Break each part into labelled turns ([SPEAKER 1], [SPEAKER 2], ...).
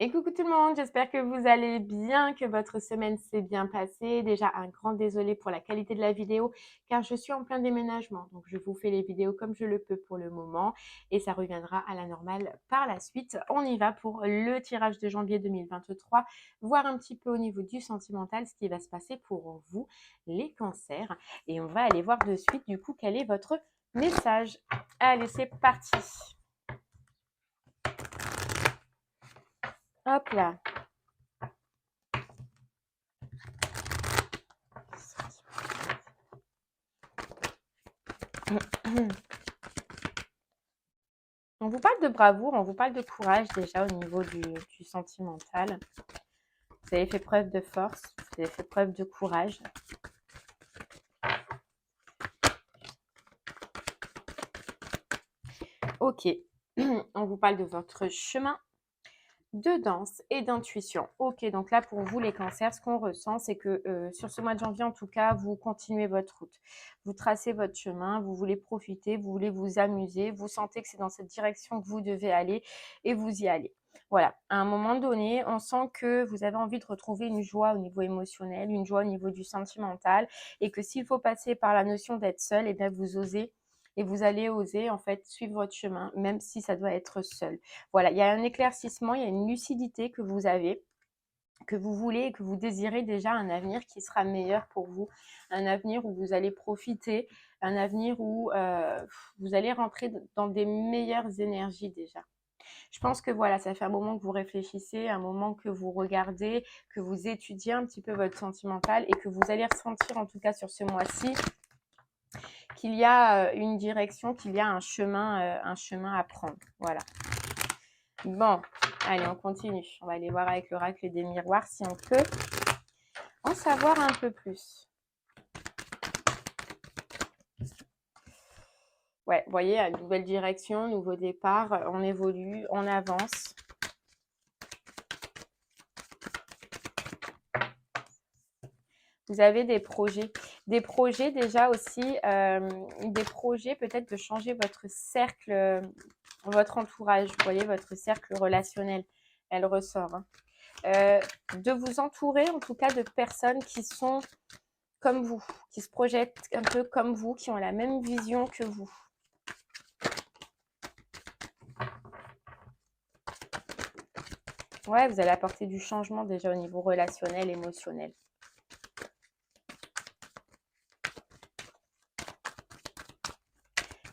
[SPEAKER 1] Et coucou tout le monde, j'espère que vous allez bien, que votre semaine s'est bien passée. Déjà, un grand désolé pour la qualité de la vidéo, car je suis en plein déménagement. Donc, je vous fais les vidéos comme je le peux pour le moment, et ça reviendra à la normale par la suite. On y va pour le tirage de janvier 2023, voir un petit peu au niveau du sentimental ce qui va se passer pour vous, les cancers. Et on va aller voir de suite, du coup, quel est votre message. Allez, c'est parti. Hop là. On vous parle de bravoure, on vous parle de courage déjà au niveau du sentimental. Vous avez fait preuve de force, vous avez fait preuve de courage. Ok, on vous parle de votre chemin de danse et d'intuition. Ok, donc là pour vous les cancers, ce qu'on ressent, c'est que sur ce mois de janvier en tout cas, vous continuez votre route. Vous tracez votre chemin, vous voulez profiter, vous voulez vous amuser, vous sentez que c'est dans cette direction que vous devez aller et vous y allez. Voilà, à un moment donné, on sent que vous avez envie de retrouver une joie au niveau émotionnel, une joie au niveau du sentimental et que s'il faut passer par la notion d'être seul, et bien vous osez et vous allez oser en fait suivre votre chemin, même si ça doit être seul. Voilà, il y a un éclaircissement, il y a une lucidité que vous avez, que vous voulez et que vous désirez déjà un avenir qui sera meilleur pour vous, un avenir où vous allez profiter, un avenir où vous allez rentrer dans des meilleures énergies déjà. Je pense que voilà, ça fait un moment que vous réfléchissez, un moment que vous regardez, que vous étudiez un petit peu votre sentimental et que vous allez ressentir en tout cas sur ce mois-ci qu'il y a une direction, qu'il y a un chemin à prendre. Voilà. Bon, allez, on continue. On va aller voir avec l'oracle des miroirs si on peut en savoir un peu plus. Ouais, vous voyez, une nouvelle direction, nouveau départ, on évolue, on avance. Vous avez des projets déjà aussi, des projets peut-être de changer votre cercle, votre entourage, vous voyez, votre cercle relationnel, elle ressort. Hein. De vous entourer en tout cas de personnes qui sont comme vous, qui se projettent un peu comme vous, qui ont la même vision que vous. Ouais, vous allez apporter du changement déjà au niveau relationnel, émotionnel.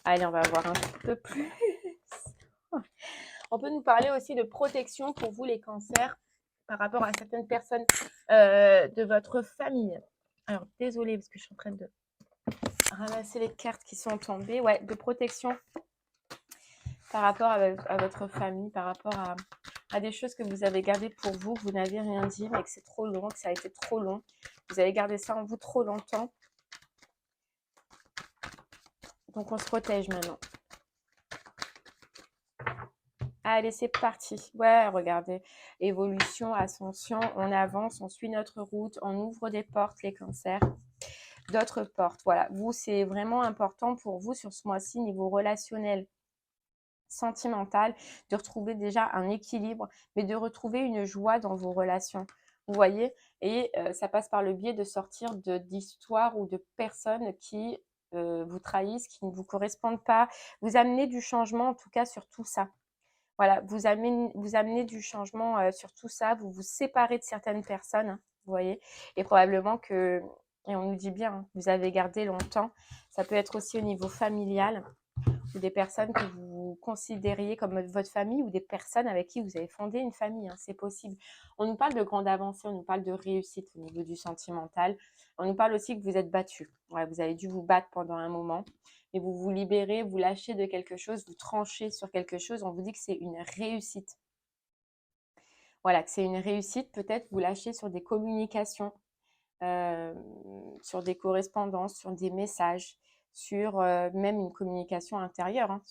[SPEAKER 1] Allez, on va voir un peu plus. On peut nous parler aussi de protection pour vous les cancers par rapport à certaines personnes de votre famille. Alors, désolée parce que je suis en train de ramasser les cartes qui sont tombées. Ouais, de protection par rapport à votre famille, par rapport à des choses que vous avez gardées pour vous, que vous n'avez rien dit, mais que c'est trop long, que ça a été trop long. Vous avez gardé ça en vous trop longtemps. Donc, on se protège maintenant. Allez, c'est parti. Ouais, regardez. Évolution, ascension, on avance, on suit notre route, on ouvre des portes, les cancers. D'autres portes, voilà. Vous, c'est vraiment important pour vous sur ce mois-ci, niveau relationnel, sentimental, de retrouver déjà un équilibre, mais de retrouver une joie dans vos relations. Vous voyez? Et ça passe par le biais de sortir d'histoires ou de personnes qui vous trahissent, qui ne vous correspondent pas. Vous amenez du changement, en tout cas, sur tout ça. Voilà, vous amenez du changement sur tout ça, vous vous séparez de certaines personnes, hein, vous voyez, et probablement que, et on nous dit bien, hein, vous avez gardé longtemps, ça peut être aussi au niveau familial, ou des personnes que vous considériez comme votre famille, ou des personnes avec qui vous avez fondé une famille, hein, c'est possible. On nous parle de grande avancée, on nous parle de réussite au niveau du sentimental, on nous parle aussi que vous êtes battu, ouais, vous avez dû vous battre pendant un moment, et vous vous libérez, vous lâchez de quelque chose, vous tranchez sur quelque chose, on vous dit que c'est une réussite. Voilà, que c'est une réussite, peut-être vous lâchez sur des communications, euh, sur des correspondances, sur des messages, sur même une communication intérieure, hein,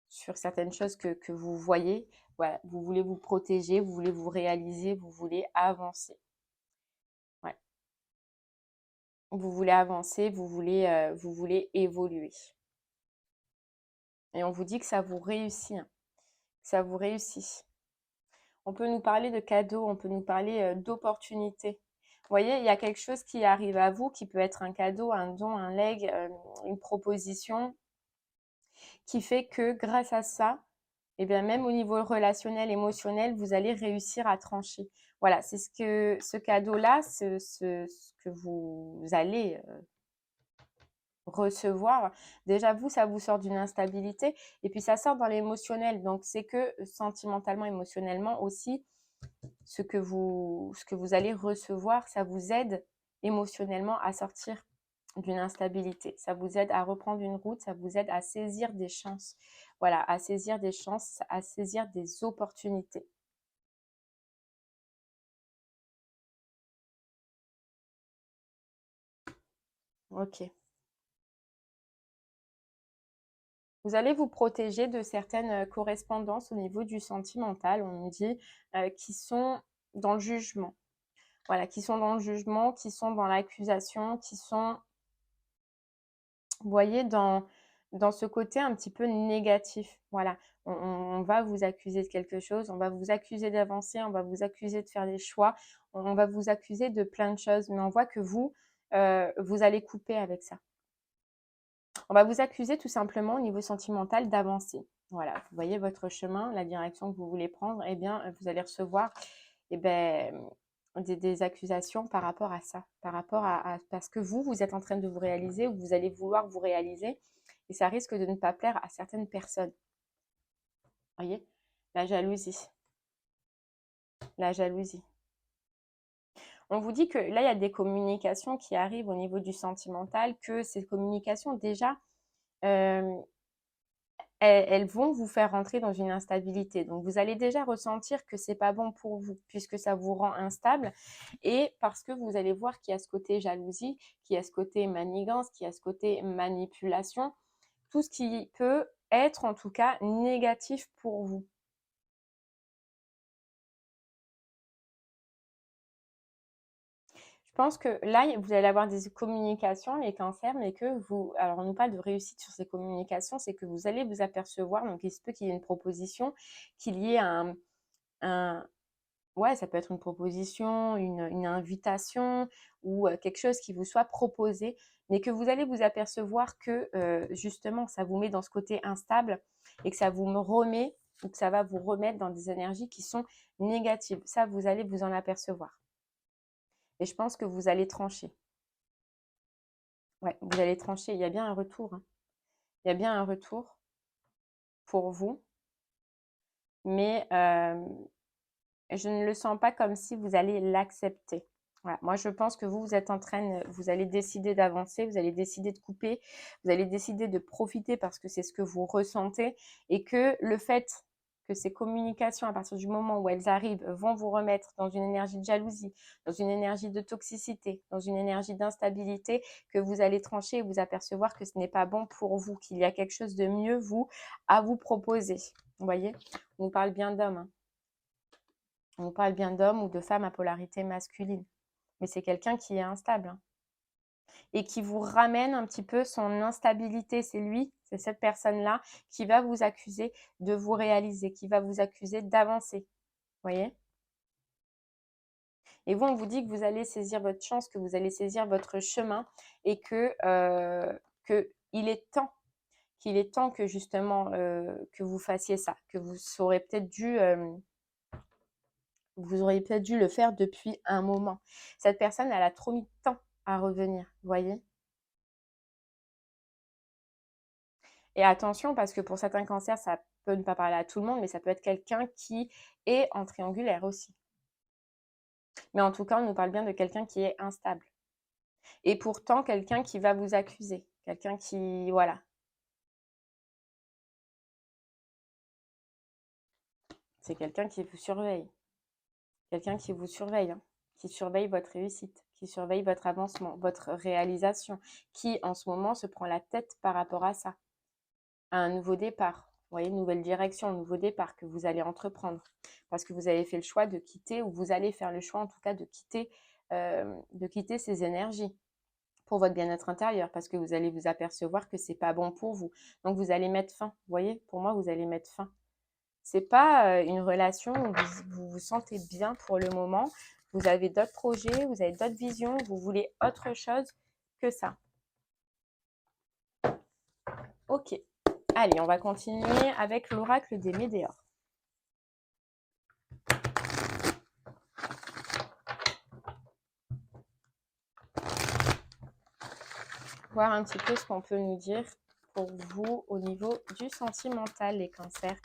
[SPEAKER 1] sur certaines choses que vous voyez. Voilà, vous voulez vous protéger, vous voulez vous réaliser, vous voulez avancer. Ouais. Vous voulez avancer, vous voulez évoluer. Et on vous dit que ça vous réussit, hein, que ça vous réussit. On peut nous parler de cadeaux, on peut nous parler d'opportunités. Vous voyez, il y a quelque chose qui arrive à vous, qui peut être un cadeau, un don, un legs, une proposition, qui fait que grâce à ça, eh bien, même au niveau relationnel, émotionnel, vous allez réussir à trancher. Voilà, c'est ce cadeau-là, ce que vous allez recevoir. Déjà, vous, ça vous sort d'une instabilité et puis ça sort dans l'émotionnel. Donc, c'est que sentimentalement, émotionnellement aussi, ce que vous allez recevoir, ça vous aide émotionnellement à sortir d'une instabilité. Ça vous aide à reprendre une route, ça vous aide à saisir des chances. Voilà, à saisir des chances, à saisir des opportunités. Ok. Vous allez vous protéger de certaines correspondances au niveau du sentimental, on nous dit, qui sont dans le jugement. Voilà, qui sont dans le jugement, qui sont dans l'accusation, qui sont, vous voyez, dans ce côté un petit peu négatif. Voilà, on va vous accuser de quelque chose, on va vous accuser d'avancer, on va vous accuser de faire des choix, on va vous accuser de plein de choses, mais on voit que vous, vous allez couper avec ça. On va vous accuser tout simplement au niveau sentimental d'avancer. Voilà, vous voyez votre chemin, la direction que vous voulez prendre, eh bien, vous allez recevoir eh ben, des accusations par rapport à ça, par rapport parce que vous êtes en train de vous réaliser ou vous allez vouloir vous réaliser et ça risque de ne pas plaire à certaines personnes. Vous voyez, la jalousie, la jalousie. On vous dit que là, il y a des communications qui arrivent au niveau du sentimental, que ces communications déjà, elles vont vous faire rentrer dans une instabilité. Donc, vous allez déjà ressentir que c'est pas bon pour vous, puisque ça vous rend instable. Et parce que vous allez voir qu'il y a ce côté jalousie, qu'il y a ce côté manigance, qu'il y a ce côté manipulation, tout ce qui peut être en tout cas négatif pour vous. Je pense que là, vous allez avoir des communications, les cancers, mais que vous, alors on nous parle de réussite sur ces communications, c'est que vous allez vous apercevoir, donc il se peut qu'il y ait une proposition, qu'il y ait un ouais, ça peut être une proposition, une invitation ou quelque chose qui vous soit proposé, mais que vous allez vous apercevoir que justement, ça vous met dans ce côté instable et que ça vous remet ou que ça va vous remettre dans des énergies qui sont négatives. Ça, vous allez vous en apercevoir. Et je pense que vous allez trancher. Ouais, vous allez trancher. Il y a bien un retour, hein. Il y a bien un retour pour vous, mais je ne le sens pas comme si vous allez l'accepter. Voilà. Moi, je pense que vous êtes en train, vous allez décider d'avancer, vous allez décider de couper, vous allez décider de profiter parce que c'est ce que vous ressentez et que le fait que ces communications, à partir du moment où elles arrivent, vont vous remettre dans une énergie de jalousie, dans une énergie de toxicité, dans une énergie d'instabilité, que vous allez trancher et vous apercevoir que ce n'est pas bon pour vous, qu'il y a quelque chose de mieux, vous, à vous proposer. Vous voyez, on nous parle bien d'hommes, hein. On parle bien d'hommes ou de femmes à polarité masculine. Mais c'est quelqu'un qui est instable, hein, et qui vous ramène un petit peu son instabilité. C'est lui, c'est cette personne-là qui va vous accuser de vous réaliser, qui va vous accuser d'avancer. Vous voyez? Et vous, on vous dit que vous allez saisir votre chance, que vous allez saisir votre chemin et que qu'il est temps que justement que vous fassiez ça, que vous auriez peut-être dû le faire depuis un moment. Cette personne, elle a trop mis de temps à revenir, vous voyez? Et attention, parce que pour certains cancers, ça peut ne pas parler à tout le monde, mais ça peut être quelqu'un qui est en triangulaire aussi. Mais en tout cas, on nous parle bien de quelqu'un qui est instable. Et pourtant, quelqu'un qui va vous accuser. Quelqu'un qui, voilà. C'est quelqu'un qui vous surveille. Quelqu'un qui vous surveille, hein, qui surveille votre réussite, qui surveille votre avancement, votre réalisation, qui en ce moment se prend la tête par rapport à ça, à un nouveau départ. Vous voyez, une nouvelle direction, un nouveau départ que vous allez entreprendre. Parce que vous avez fait le choix de quitter, ou vous allez faire le choix en tout cas de quitter ces énergies pour votre bien-être intérieur, parce que vous allez vous apercevoir que c'est pas bon pour vous. Donc vous allez mettre fin. Vous voyez, pour moi, vous allez mettre fin. C'est pas une relation où vous vous sentez bien pour le moment. Vous avez d'autres projets, vous avez d'autres visions, vous voulez autre chose que ça. Ok. Allez, on va continuer avec l'oracle des Médéors. Voir un petit peu ce qu'on peut nous dire pour vous au niveau du sentimental, les cancers.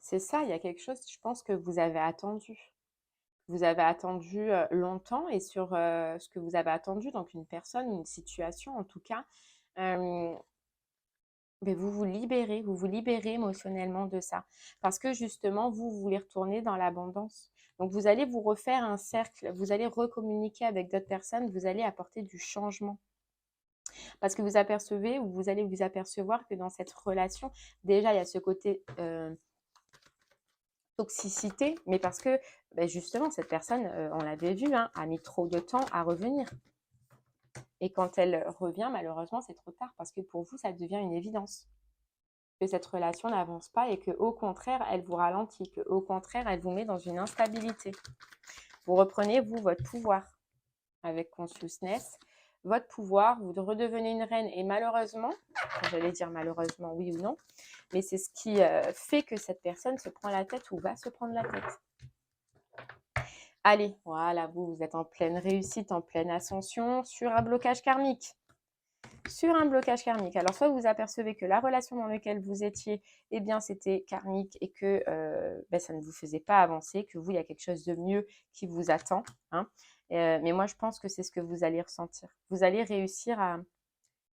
[SPEAKER 1] C'est ça, il y a quelque chose, je pense, que vous avez attendu. Vous avez attendu longtemps et sur ce que vous avez attendu, donc une personne, une situation en tout cas, mais vous vous libérez émotionnellement de ça. Parce que justement, vous voulez retourner dans l'abondance. Donc vous allez vous refaire un cercle, vous allez recommuniquer avec d'autres personnes, vous allez apporter du changement. Parce que vous apercevez ou vous allez vous apercevoir que dans cette relation, déjà, il y a ce côté toxicité, mais parce que justement, cette personne, on l'avait vu, hein, a mis trop de temps à revenir. Et quand elle revient, malheureusement, c'est trop tard parce que pour vous, ça devient une évidence que cette relation n'avance pas et qu'au contraire, elle vous ralentit, qu'au contraire, elle vous met dans une instabilité. Vous reprenez, vous, votre pouvoir avec consciousness, votre pouvoir, vous redevenez une reine et malheureusement, j'allais dire malheureusement oui ou non, mais c'est ce qui fait que cette personne se prend la tête ou va se prendre la tête. Allez, voilà, vous êtes en pleine réussite, en pleine ascension sur un blocage karmique. Sur un blocage karmique. Alors, soit vous apercevez que la relation dans laquelle vous étiez, eh bien, c'était karmique et que ça ne vous faisait pas avancer, que vous, il y a quelque chose de mieux qui vous attend. Hein. Mais moi, je pense que c'est ce que vous allez ressentir. Vous allez réussir à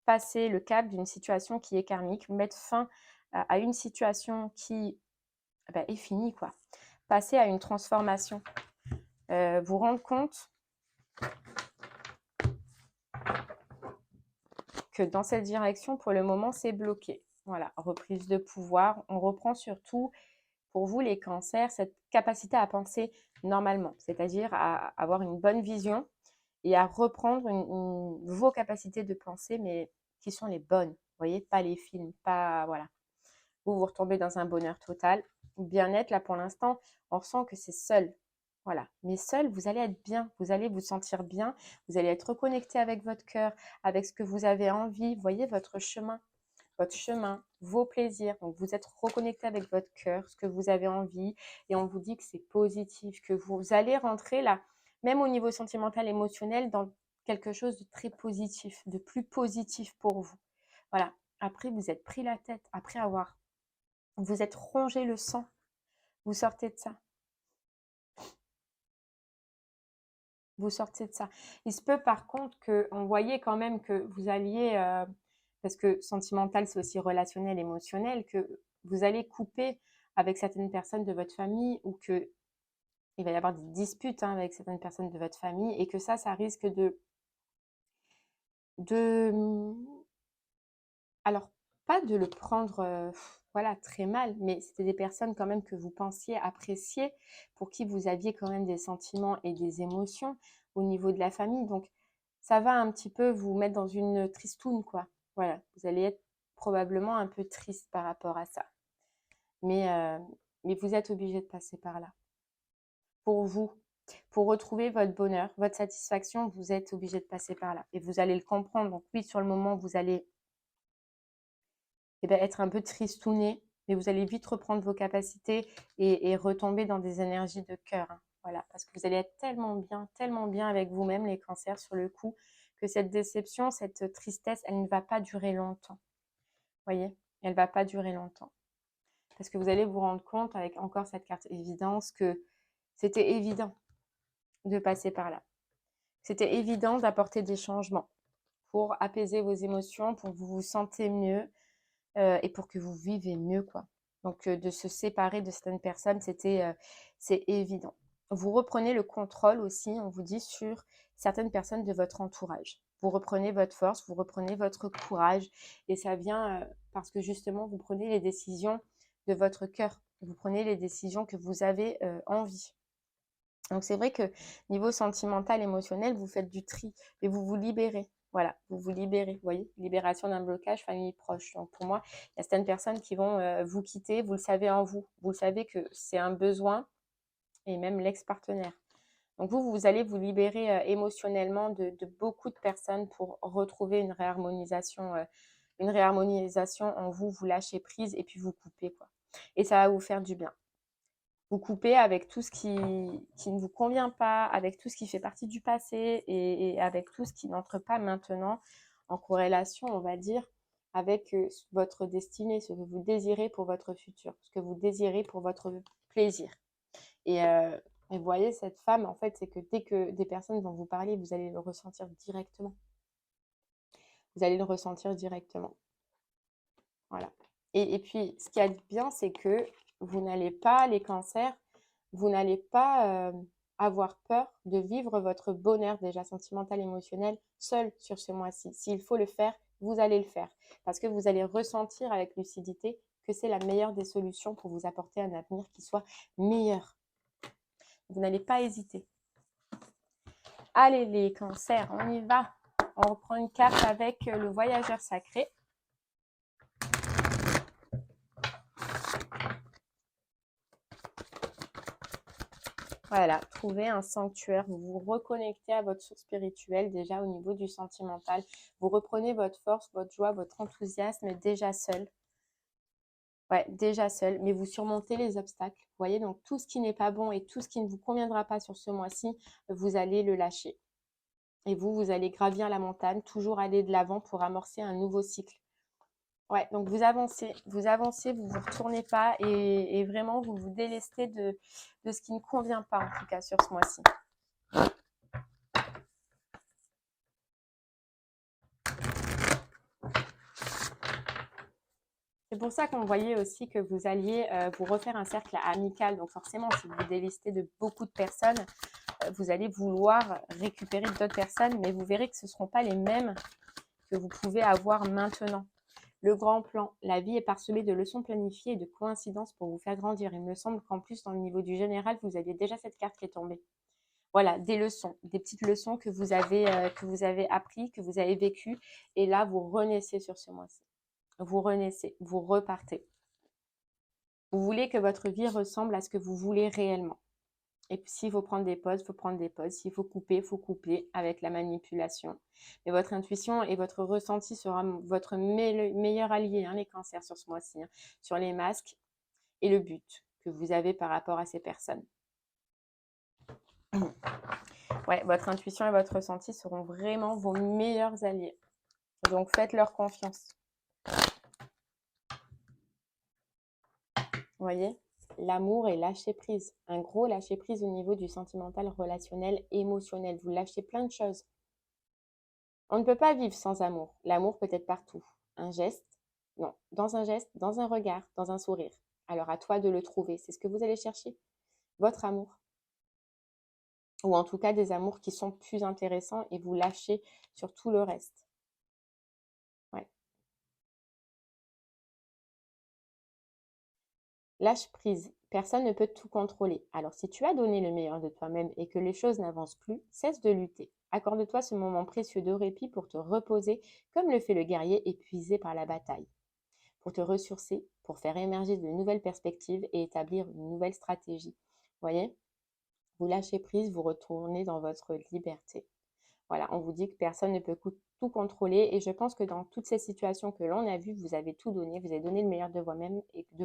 [SPEAKER 1] passer le cap d'une situation qui est karmique, mettre fin à une situation qui est finie, quoi. Passer à une transformation. Vous rendre compte que dans cette direction, pour le moment, c'est bloqué. Voilà, reprise de pouvoir. On reprend surtout, pour vous, les cancers, cette capacité à penser normalement, c'est-à-dire à avoir une bonne vision et à reprendre vos capacités de penser, mais qui sont les bonnes. Vous voyez, pas les films, pas... Voilà. Vous retombez dans un bonheur total. Bien-être, là, pour l'instant, on ressent que c'est seul. Voilà. Mais seul, vous allez être bien. Vous allez vous sentir bien. Vous allez être reconnecté avec votre cœur, avec ce que vous avez envie. Vous voyez votre chemin, vos plaisirs. Donc, vous êtes reconnecté avec votre cœur, ce que vous avez envie. Et on vous dit que c'est positif, que vous allez rentrer là, même au niveau sentimental, émotionnel, dans quelque chose de très positif, de plus positif pour vous. Voilà. Après, vous êtes pris la tête, après avoir vous êtes rongé le sang. Vous sortez de ça. Vous sortez de ça. Il se peut par contre qu'on voyait quand même que vous alliez, parce que sentimental c'est aussi relationnel, émotionnel, que vous allez couper avec certaines personnes de votre famille ou que il va y avoir des disputes avec certaines personnes de votre famille et que ça risque de alors pas de le prendre voilà, très mal, mais c'était des personnes quand même que vous pensiez apprécier, pour qui vous aviez quand même des sentiments et des émotions au niveau de la famille. Donc, ça va un petit peu vous mettre dans une tristoune, quoi. Voilà, vous allez être probablement un peu triste par rapport à ça. Mais vous êtes obligé de passer par là. Pour vous, pour retrouver votre bonheur, votre satisfaction, vous êtes obligé de passer par là. Et vous allez le comprendre. Donc oui, sur le moment, vous allez être un peu tristouné, mais vous allez vite reprendre vos capacités et retomber dans des énergies de cœur. Hein. Voilà, parce que vous allez être tellement bien avec vous-même, les cancers, sur le coup, que cette déception, cette tristesse, elle ne va pas durer longtemps. Vous voyez, elle ne va pas durer longtemps. Parce que vous allez vous rendre compte, avec encore cette carte évidence, que c'était évident de passer par là. C'était évident d'apporter des changements pour apaiser vos émotions, pour que vous vous sentez mieux, et pour que vous vivez mieux, quoi. Donc, de se séparer de certaines personnes, c'est évident. Vous reprenez le contrôle aussi, on vous dit, sur certaines personnes de votre entourage. Vous reprenez votre force, vous reprenez votre courage et ça vient parce que justement, vous prenez les décisions de votre cœur. Vous prenez les décisions que vous avez envie. Donc, c'est vrai que niveau sentimental, émotionnel, vous faites du tri et vous vous libérez. Voilà, vous vous libérez, vous voyez, libération d'un blocage, famille proche. Donc, pour moi, il y a certaines personnes qui vont vous quitter, vous le savez en vous. Vous le savez que c'est un besoin et même l'ex-partenaire. Donc, vous allez vous libérer émotionnellement de beaucoup de personnes pour retrouver une réharmonisation en vous. Vous lâchez prise et puis vous coupez, quoi. Et ça va vous faire du bien. Vous coupez avec tout ce qui ne vous convient pas, avec tout ce qui fait partie du passé et avec tout ce qui n'entre pas maintenant en corrélation, on va dire, avec votre destinée, ce que vous désirez pour votre futur, ce que vous désirez pour votre plaisir. Et vous voyez, cette femme, en fait, c'est que dès que des personnes vont vous parler, vous allez le ressentir directement. Vous allez le ressentir directement. Voilà. Et puis, ce qui est bien, c'est que vous n'allez pas, les cancers, vous n'allez pas avoir peur de vivre votre bonheur déjà sentimental, émotionnel, seul sur ce mois-ci. S'il faut le faire, vous allez le faire. Parce que vous allez ressentir avec lucidité que c'est la meilleure des solutions pour vous apporter un avenir qui soit meilleur. Vous n'allez pas hésiter. Allez les cancers, on y va. On reprend une carte avec le voyageur sacré. Voilà, trouver un sanctuaire, vous vous reconnectez à votre source spirituelle déjà au niveau du sentimental. Vous reprenez votre force, votre joie, votre enthousiasme déjà seul. Ouais, déjà seul, mais vous surmontez les obstacles. Vous voyez, donc tout ce qui n'est pas bon et tout ce qui ne vous conviendra pas sur ce mois-ci, vous allez le lâcher. Et vous allez gravir la montagne, toujours aller de l'avant pour amorcer un nouveau cycle. Ouais, donc vous avancez, vous vous retournez pas et vraiment vous vous délestez de ce qui ne convient pas en tout cas sur ce mois-ci. C'est pour ça qu'on voyait aussi que vous alliez vous refaire un cercle amical. Donc forcément, si vous vous délestez de beaucoup de personnes, vous allez vouloir récupérer d'autres personnes, mais vous verrez que ce ne seront pas les mêmes que vous pouvez avoir maintenant. Le grand plan, la vie est parsemée de leçons planifiées et de coïncidences pour vous faire grandir. Il me semble qu'en plus, dans le niveau du général, vous aviez déjà cette carte qui est tombée. Voilà, des leçons, des petites leçons que vous avez appris, que vous avez vécues. Et là, vous renaissez sur ce mois-ci. Vous renaissez, vous repartez. Vous voulez que votre vie ressemble à ce que vous voulez réellement. Et puis, s'il faut prendre des pauses, il faut prendre des pauses. S'il faut couper avec la manipulation. Mais votre intuition et votre ressenti sera votre meilleur allié, hein, les cancers sur ce mois-ci, hein, sur les masques et le but que vous avez par rapport à ces personnes. Ouais, votre intuition et votre ressenti seront vraiment vos meilleurs alliés. Donc, faites-leur confiance. Vous voyez ? L'amour est lâcher prise. Un gros lâcher prise au niveau du sentimental, relationnel, émotionnel. Vous lâchez plein de choses. On ne peut pas vivre sans amour. L'amour peut être partout. Un geste, non. Dans un geste, dans un regard, dans un sourire. Alors à toi de le trouver. C'est ce que vous allez chercher. Votre amour. Ou en tout cas des amours qui sont plus intéressants et vous lâchez sur tout le reste. Ouais. Lâche prise. Personne ne peut tout contrôler. Alors si tu as donné le meilleur de toi-même et que les choses n'avancent plus, cesse de lutter. Accorde-toi ce moment précieux de répit pour te reposer comme le fait le guerrier épuisé par la bataille. Pour te ressourcer, pour faire émerger de nouvelles perspectives et établir une nouvelle stratégie. Vous voyez ? Vous lâchez prise, vous retournez dans votre liberté. Voilà, on vous dit que personne ne peut tout contrôler et je pense que dans toutes ces situations que l'on a vues, vous avez tout donné, vous avez donné le meilleur de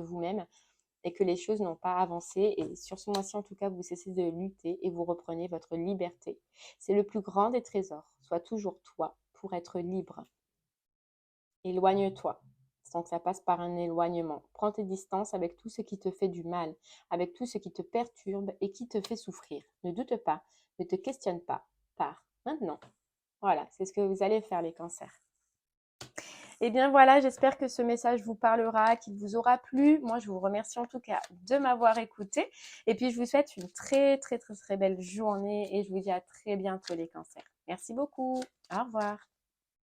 [SPEAKER 1] vous-même et que les choses n'ont pas avancé. Et sur ce mois-ci, en tout cas, vous cessez de lutter et vous reprenez votre liberté. C'est le plus grand des trésors. Sois toujours toi pour être libre. Éloigne-toi. Donc ça passe par un éloignement. Prends tes distances avec tout ce qui te fait du mal, avec tout ce qui te perturbe et qui te fait souffrir. Ne doute pas, ne te questionne pas. Pars maintenant. Voilà, c'est ce que vous allez faire les cancers. Et bien voilà, j'espère que ce message vous parlera, qu'il vous aura plu. Moi, je vous remercie en tout cas de m'avoir écouté. Et puis, je vous souhaite une très, très, très, très belle journée et je vous dis à très bientôt les cancers. Merci beaucoup. Au revoir.